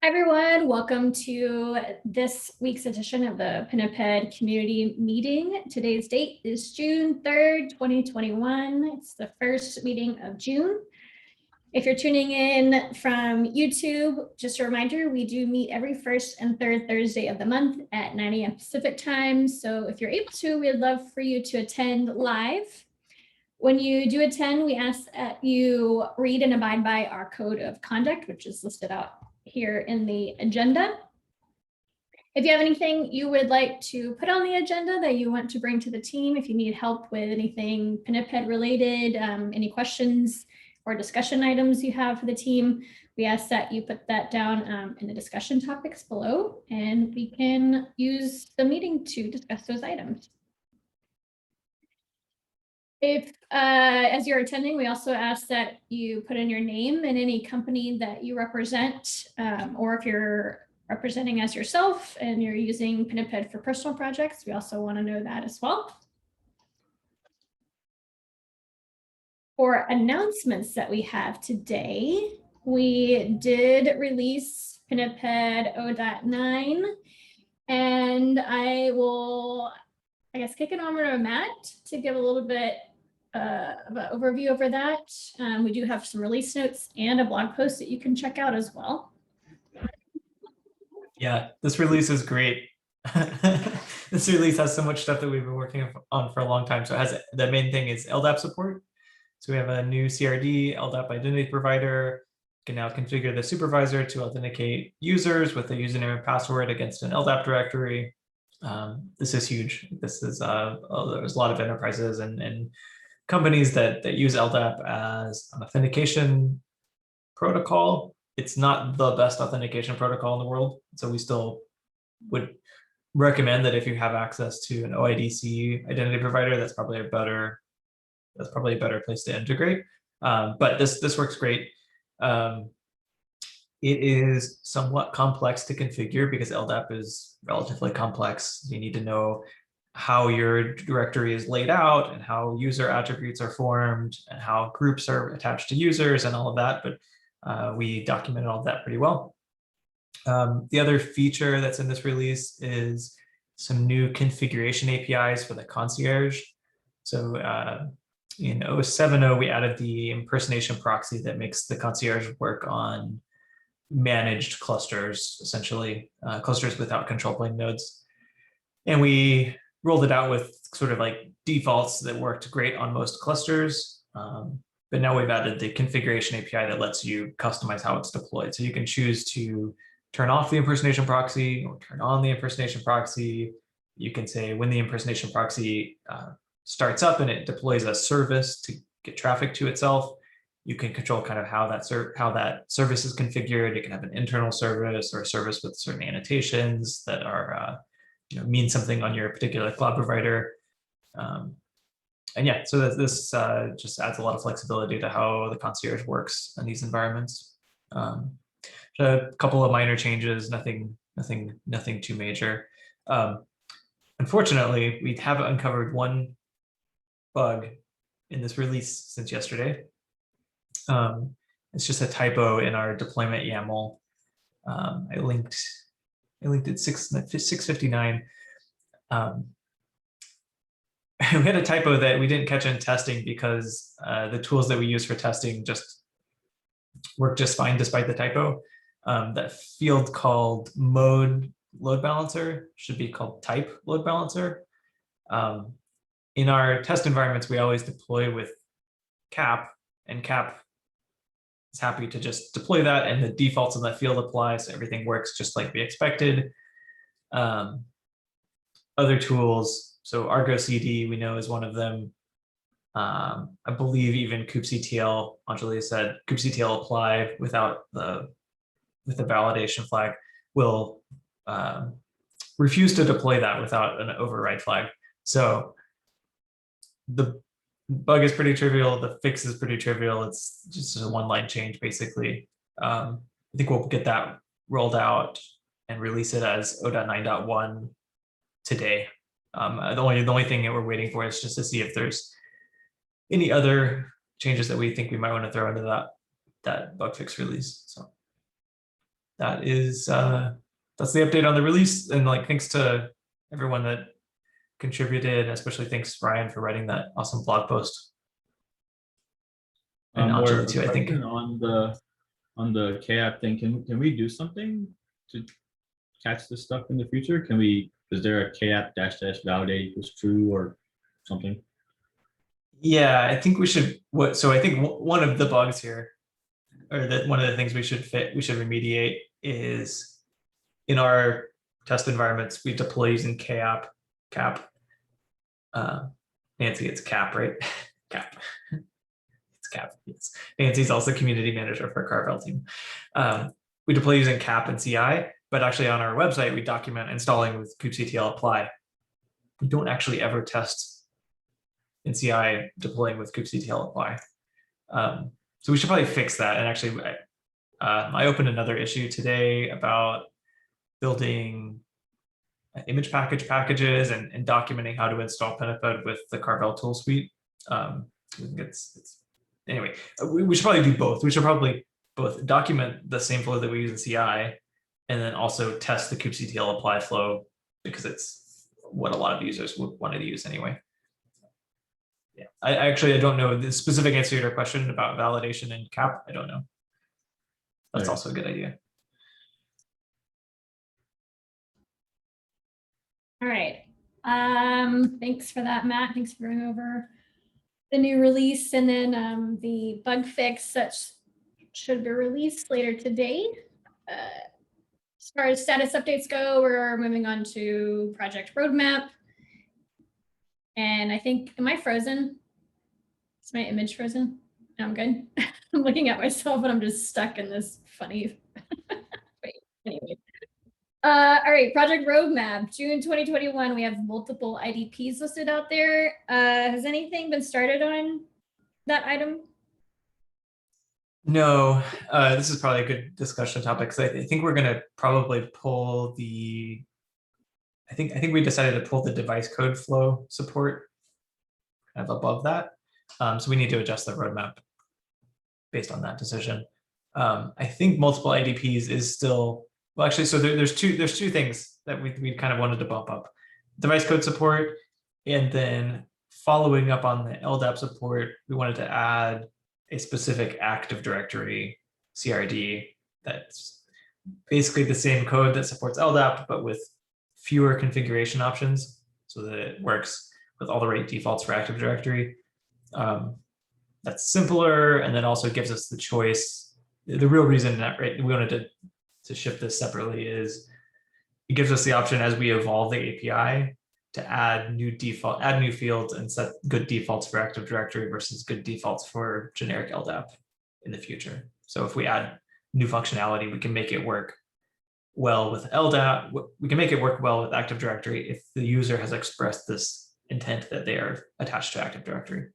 Hi, everyone. Welcome to this week's edition of the Pinniped Community Meeting. Today's date is June 3rd, 2021. It's the first meeting of June. If you're tuning in from YouTube, just a reminder, we do meet every first and third Thursday of the month at 9 a.m. Pacific time. So if you're able to, we'd love for you to attend live. When you do attend, we ask that you read and abide by our code of conduct, which is listed out here in the agenda. If you have anything you would like to put on the agenda that you want to bring to the team, if you need help with anything Pinniped related, any questions or discussion items you have for the team, we ask that you put that down in the discussion topics below, and we can use the meeting to discuss those items. If, as you're attending, we also ask that you put in your name and any company that you represent, or if you're representing as yourself and you're using Pinniped for personal projects, we also want to know that as well. For announcements that we have today, we did release Pinniped 0.9, and I will, I guess, kick it over to Matt to give a little bit of an overview over that. We do have some release notes and a blog post that you can check out as well. Yeah, this release is great. This release has so much stuff that we've been working on for a long time. So it has, the main thing is Ldap support. So we have a new CRD, Ldap identity provider. You can now configure the supervisor to authenticate users with a username and password against an Ldap directory. This is huge. This is there's a lot of enterprises and companies that use Ldap as an authentication protocol. It's not the best authentication protocol in the world, so we still would recommend that if you have access to an OIDC identity provider, that's probably a better place to integrate. But this works great. It is somewhat complex to configure because Ldap is relatively complex. You need to know how your directory is laid out and how user attributes are formed and how groups are attached to users and all of that, but we documented all of that pretty well. The other feature that's in this release is some new configuration APIs for the Concierge. So in 0.7.0, we added the impersonation proxy that makes the Concierge work on managed clusters, essentially clusters without control plane nodes. And we rolled it out with sort of like defaults that worked great on most clusters. But now we've added the configuration API that lets you customize how it's deployed. So you can choose to turn off the impersonation proxy or turn on the impersonation proxy. You can say when the impersonation proxy starts up and it deploys a service to get traffic to itself, you can control kind of how that service is configured. You can have an internal service or a service with certain annotations that are mean something on your particular cloud provider. And yeah, so this just adds a lot of flexibility to how the Concierge works in these environments. A couple of minor changes, nothing too major. Unfortunately, we have uncovered one bug in this release since yesterday. It's just a typo in our deployment YAML. I linked it 659. We had a typo that we didn't catch in testing because the tools that we use for testing just work just fine despite the typo. That field called mode load balancer should be called type load balancer. In our test environments, we always deploy with cap, and cap is happy to just deploy that, and the defaults in that field apply, so everything works just like we expected. Other tools, so Argo CD we know is one of them. I believe even kubectl, Anjali said kubectl apply with the validation flag will refuse to deploy that without an override flag. So the bug is pretty trivial. The fix is pretty trivial. It's just a one-line change, basically. I think we'll get that rolled out and release it as 0.9.1 today. The only thing that we're waiting for is just to see if there's any other changes that we think we might want to throw into that bug fix release. So that is that's the update on the release. And like thanks to everyone that contributed, especially thanks Ryan for writing that awesome blog post. And Anjali too, I think. On the KApp thing, can we do something to catch this stuff in the future? Can we, is there a KApp -- validate equals true or something? Yeah, I think we should. So I think one of the bugs here, or that one of the things we should remediate is in our test environments, we deploy using KApp. Nancy, it's CAP, right? CAP. It's CAP. Yes. Nancy's also community manager for our Carvel team. We deploy using CAP and CI, but actually on our website, we document installing with kubectl apply. We don't actually ever test in CI deploying with kubectl apply. So we should probably fix that. And actually, I opened another issue today about building image packages and documenting how to install Pinniped with the Carvel tool suite. Anyway, we should probably do both. We should probably both document the same flow that we use in CI and then also test the kubectl apply flow because it's what a lot of users would want to use anyway. Yeah, I don't know the specific answer to your question about validation and CAP. I don't know. That's also a good idea. All right. Thanks for that, Matt. Thanks for going over the new release and then the bug fix that should be released later today. As far as status updates go, we're moving on to project roadmap. And I think, am I frozen? Is my image frozen? No, I'm good. I'm looking at myself and I'm just stuck in this funny. Wait, anyway. All right, project roadmap, June 2021. We have multiple IDPs listed out there. Has anything been started on that item? No, this is probably a good discussion topic because I think we're going to probably pull the. I think we decided to pull the device code flow support kind of above that. So we need to adjust the roadmap based on that decision. I think multiple IDPs is still. Well, actually, so there's two things that we kind of wanted to bump up: device code support, and then following up on the Ldap support, we wanted to add a specific Active Directory CRD that's basically the same code that supports Ldap, but with fewer configuration options, so that it works with all the right defaults for Active Directory. That's simpler, and then also gives us the choice. The real reason that we wanted to ship this separately is it gives us the option as we evolve the API to add new fields and set good defaults for Active Directory versus good defaults for generic Ldap in the future. So if we add new functionality, we can make it work well with Ldap. We can make it work well with Active Directory if the user has expressed this intent that they are attached to Active Directory.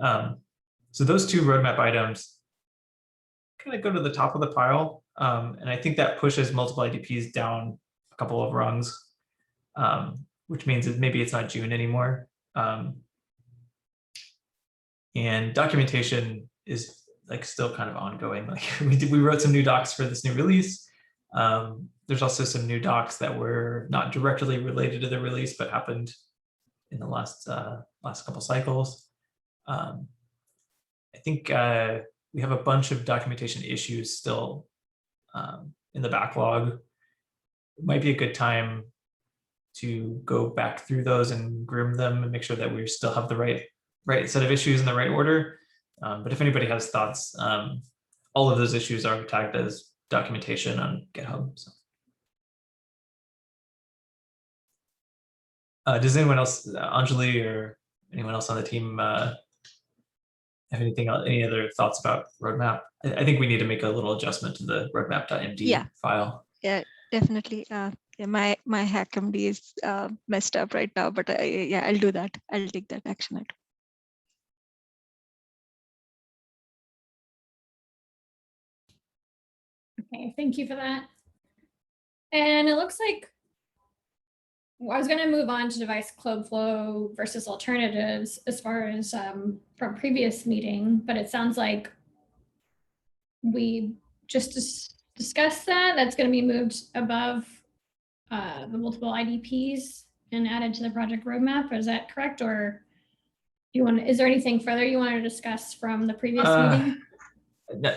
So those two roadmap items kind of go to the top of the pile. And I think that pushes multiple IDPs down a couple of rungs, which means that maybe it's not June anymore. And documentation is like still kind of ongoing. Like we wrote some new docs for this new release. There's also some new docs that were not directly related to the release, but happened in the last couple cycles. I think we have a bunch of documentation issues still in the backlog. It might be a good time to go back through those and groom them and make sure that we still have the right set of issues in the right order. But if anybody has thoughts, all of those issues are tagged as documentation on GitHub. So. Does anyone else, Anjali or anyone else on the team, have any other thoughts about roadmap? I think we need to make a little adjustment to the roadmap.md file. Yeah, definitely. Yeah, my HackMD is messed up right now, but yeah, I'll do that. I'll take that action item. Okay, thank you for that. And it looks like I was going to move on to device code flow versus alternatives as far as from previous meeting, but it sounds like we just discuss that. That's going to be moved above the multiple IDPs and added to the project roadmap. Is that correct? Or is there anything further you want to discuss from the previous meeting?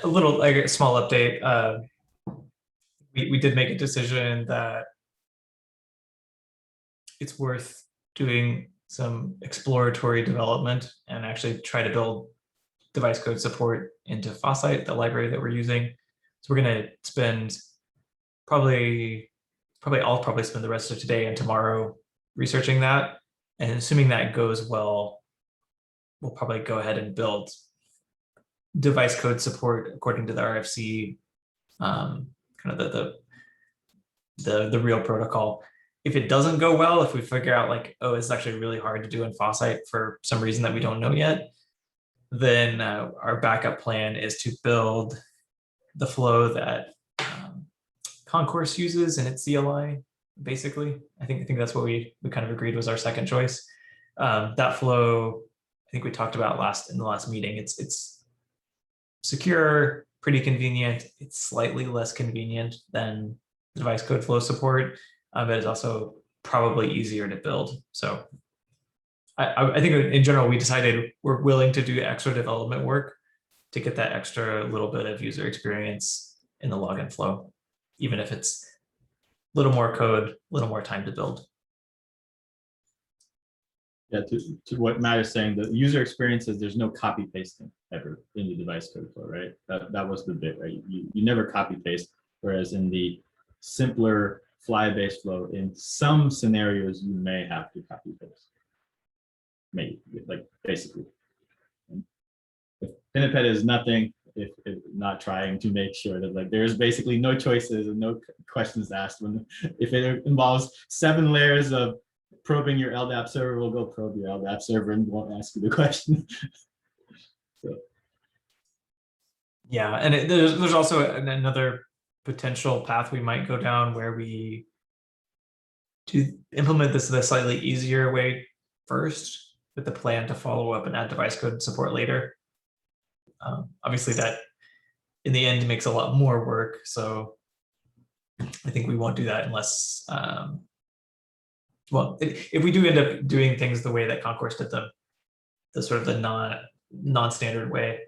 A little, like a small update. We did make a decision that it's worth doing some exploratory development and actually try to build device code support into Faucite, the library that we're using. So we're going to spend I'll probably spend the rest of today and tomorrow researching that. And assuming that goes well, we'll probably go ahead and build device code support according to the RFC, kind of the real protocol. If it doesn't go well, if we figure out like, oh, it's actually really hard to do in Faucite for some reason that we don't know yet, then our backup plan is to build the flow that Concierge uses in its CLI, basically. I think that's what we kind of agreed was our second choice. That flow, I think we talked about in the last meeting. It's secure, pretty convenient. It's slightly less convenient than device code flow support, but it's also probably easier to build. So I think in general, we decided we're willing to do extra development work to get that extra little bit of user experience in the login flow, even if it's a little more code, a little more time to build. Yeah, to what Matt is saying, the user experience is there's no copy pasting ever in the device code flow, right? That was the bit, right? You never copy paste, whereas in the simpler fly-based flow, in some scenarios, you may have to copy paste. Maybe, like basically. If Pinniped is nothing, if not trying to make sure that like there's basically no choices and no questions asked. If it involves 7 layers of probing your Ldap server, we'll go probe your Ldap server and won't ask you the question. So. Yeah, and there's also another potential path we might go down where we to implement this the slightly easier way first, with the plan to follow up and add device code support later. Obviously, that in the end makes a lot more work. So I think we won't do that unless, well, if we do end up doing things the way that Concierge did them, the sort of the non-standard way,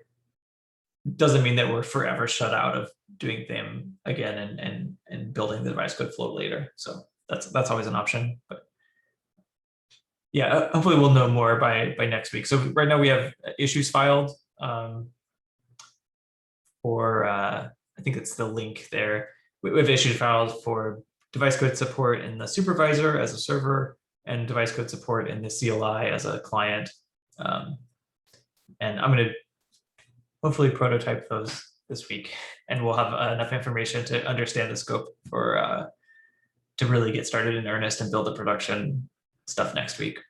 doesn't mean that we're forever shut out of doing them again and building the device code flow later. So that's always an option. But yeah, hopefully we'll know more by next week. So right now we have issues filed for I think it's the link there. We have issues filed for device code support in the supervisor as a server and device code support in the CLI as a client. And I'm going to hopefully prototype those this week, and we'll have enough information to understand the scope for to really get started in earnest and build the production stuff next week.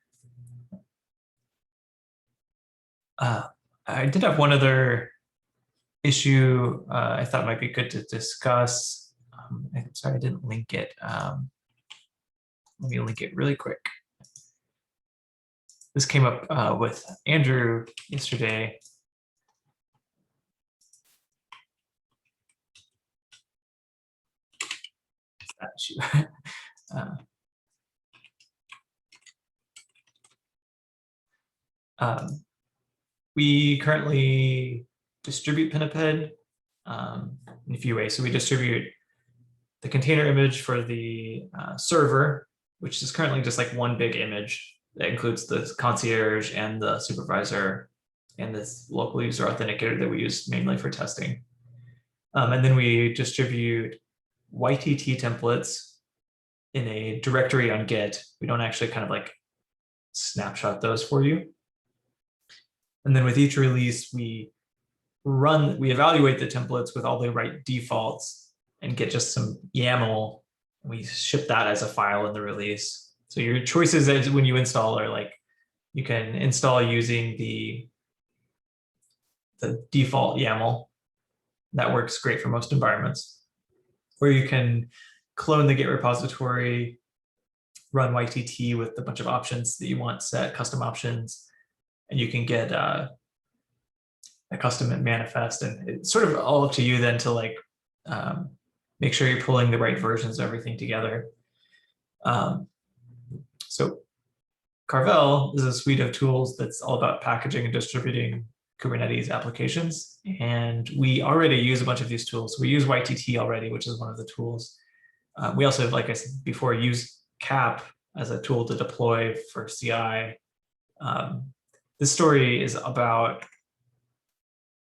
I did have one other issue I thought might be good to discuss. I'm sorry, I didn't link it. Let me link it really quick. This came up with Andrew yesterday. That issue. We currently distribute Pinniped in a few ways. So we distribute the container image for the server, which is currently just like one big image that includes the concierge and the supervisor and this local user authenticator that we use mainly for testing. And then we distribute YTT templates in a directory on Git. We don't actually kind of like snapshot those for you. And then with each release, we evaluate the templates with all the right defaults and get just some YAML. We ship that as a file in the release. So your choices as when you install are like, you can install using the default YAML. That works great for most environments. Or you can clone the Git repository, run YTT with a bunch of options that you want set, custom options, and you can get a custom manifest. And it's sort of all up to you then to like make sure you're pulling the right versions of everything together. So Carvel is a suite of tools that's all about packaging and distributing Kubernetes applications. And we already use a bunch of these tools. We use YTT already, which is one of the tools. We also have, like I said before, use CAP as a tool to deploy for CI. This story is about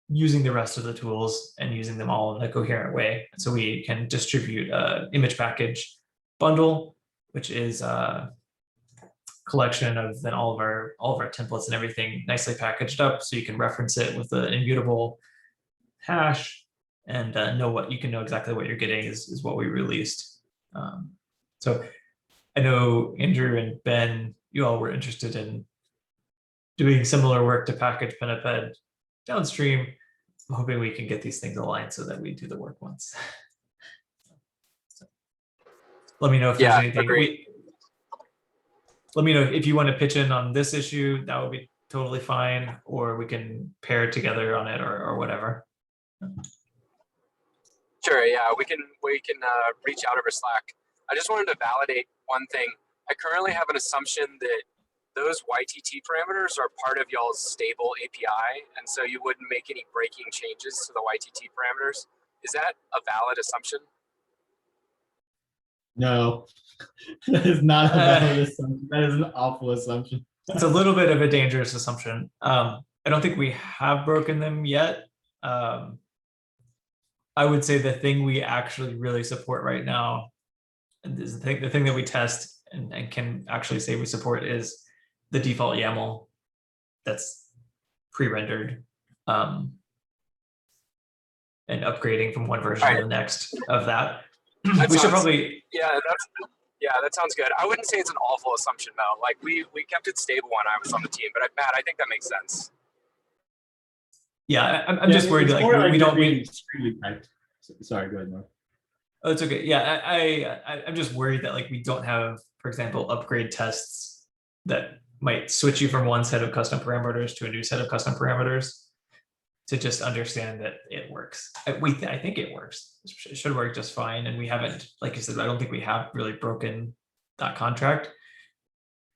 using the rest of the tools and using them all in a coherent way. So we can distribute an image package bundle, which is a collection of then all of our templates and everything nicely packaged up, so you can reference it with an immutable hash and you can know exactly what you're getting is what we released. So I know Andrew and Ben, you all were interested in doing similar work to package Pinniped downstream. I'm hoping we can get these things aligned so that we do the work once. So, let me know if there's anything. Let me know if you want to pitch in on this issue. That would be totally fine, or we can pair together on it or whatever. Sure, yeah, we can reach out over Slack. I just wanted to validate one thing. I currently have an assumption that those YTT parameters are part of y'all's stable API, and so you wouldn't make any breaking changes to the YTT parameters. Is that a valid assumption? No, that is not a valid assumption. That is an awful assumption. It's a little bit of a dangerous assumption. I don't think we have broken them yet. I would say the thing we actually really support right now, and this is the thing that we test and can actually say we support, is the default YAML that's pre-rendered, and upgrading from one version to the next of that. We should probably, yeah, that sounds good. I wouldn't say it's an awful assumption though. Like we kept it stable when I was on the team, but Matt, I think that makes sense. Yeah, I'm just worried like we don't read. Sorry, go ahead, Mark. Oh, it's okay. Yeah, I'm just worried that like we don't have, for example, upgrade tests that might switch you from one set of custom parameters to a new set of custom parameters, to just understand that it works. I think it works. It should work just fine. And we haven't, like you said, I don't think we have really broken that contract.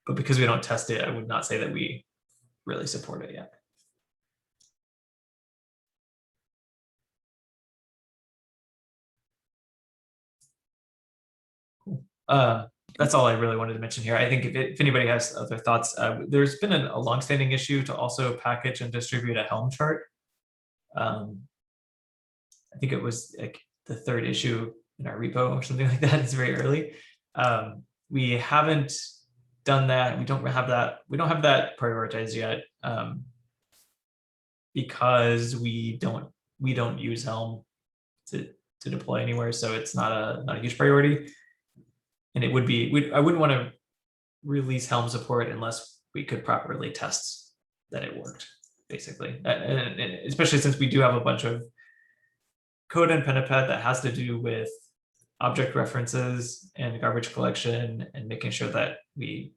But because we don't test it, I would not say that we really support it yet. Cool. That's all I really wanted to mention here. I think if anybody has other thoughts, there's been a longstanding issue to also package and distribute a Helm chart. I think it was like the third issue in our repo or something like that. It's very early. We haven't done that. We don't have that prioritized yet, because we don't use Helm to deploy anywhere, so it's not a huge priority. And it would be, I wouldn't want to release Helm support unless we could properly test that it worked, basically. And especially since we do have a bunch of code in Pinniped that has to do with object references and garbage collection and making sure that we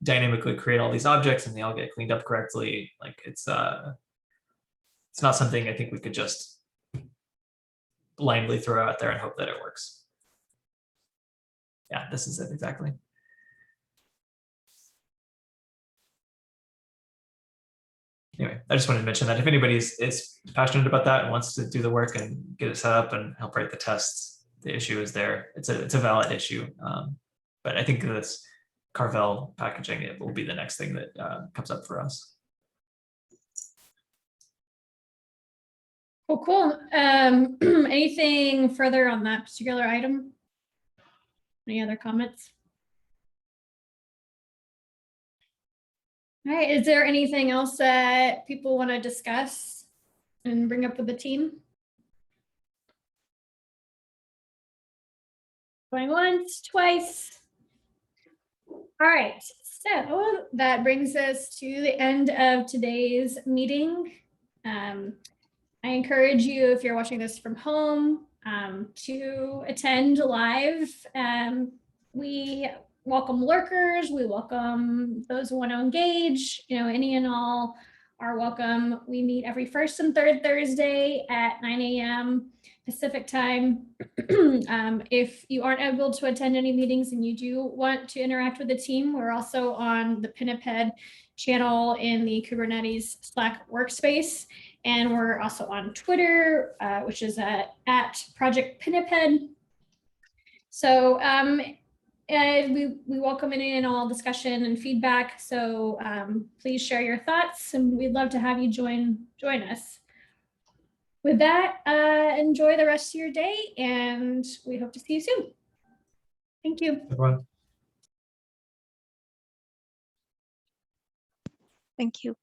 dynamically create all these objects and they all get cleaned up correctly. Like it's not something I think we could just blindly throw out there and hope that it works. Yeah, this is it exactly. Anyway, I just wanted to mention that if anybody is passionate about that and wants to do the work and get it set up and help write the tests, the issue is there. It's a valid issue. But I think this Carvel packaging, it will be the next thing that comes up for us. Well, cool. Anything further on that particular item? Any other comments? All right, is there anything else that people want to discuss and bring up with the team? Going once, twice. All right, so that brings us to the end of today's meeting. I encourage you, if you're watching this from home, to attend live. We welcome lurkers, we welcome those who want to engage, any and all are welcome. We meet every first and third Thursday at 9 a.m. Pacific time. If you aren't able to attend any meetings and you do want to interact with the team, we're also on the Pinniped channel in the Kubernetes Slack workspace. And we're also on Twitter, which is at Project Pinniped. So we welcome any and all discussion and feedback. So please share your thoughts, and we'd love to have you join us. With that, enjoy the rest of your day, and we hope to see you soon. Thank you. Everyone. Thank you.